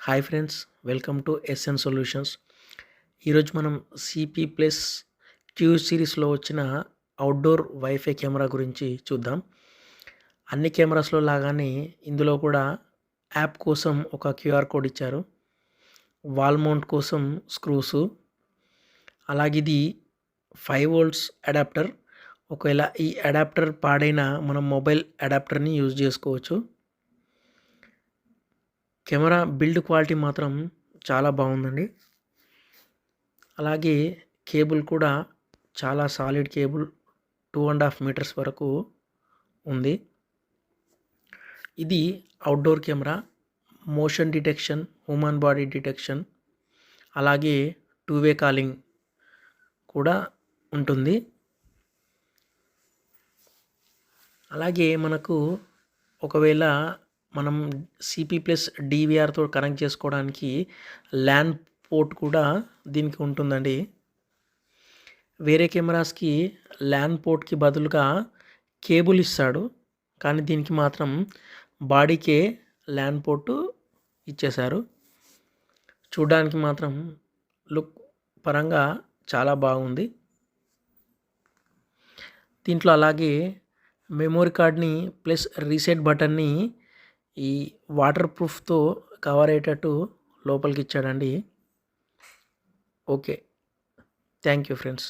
Hi friends, welcome to SN solutions. ఈరోజు మనం CP plus Q సిరీస్లో వచ్చిన అవుట్డోర్ వైఫై కెమెరా గురించి చూద్దాం. అన్ని కెమెరాస్లో లాగానే ఇందులో కూడా యాప్ కోసం ఒక క్యూఆర్ కోడ్ ఇచ్చారు. వాల్ మౌంట్ కోసం స్క్రూసు, అలాగే ఇది 5 వోల్ట్స్ అడాప్టర్. ఒకవేళ ఈ అడాప్టర్ పాడైనా మనం మొబైల్ అడాప్టర్ని యూజ్ చేసుకోవచ్చు. కెమెరా బిల్డ్ క్వాలిటీ మాత్రం చాలా బాగుందండి. అలాగే కేబుల్ కూడా చాలా సాలిడ్ కేబుల్, 2.5 మీటర్స్ వరకు ఉంది. ఇది outdoor camera, motion detection, human body detection, అలాగే 2-వే కాలింగ్ కూడా ఉంటుంది. అలాగే మనకు ఒకవేళ మనం సిపి ప్లస్ డివిఆర్తో కనెక్ట్ చేసుకోవడానికి ల్యాన్ పోర్ట్ కూడా దీనికి ఉంటుందండి. వేరే కెమెరాస్కి ల్యాన్ పోర్ట్కి బదులుగా కేబుల్ ఇస్తాడు, కానీ దీనికి మాత్రం బాడీకే ల్యాన్ పోర్టు ఇచ్చేశారు. చూడడానికి మాత్రం లుక్ పరంగా చాలా బాగుంది. దీంట్లో అలాగే మెమొరీ కార్డ్ని ప్లస్ రీసెట్ బటన్ని ఈ వాటర్ ప్రూఫ్తో కవర్ అయ్యేటట్టు లోపలికి ఇచ్చాడండి. Okay, thank you friends.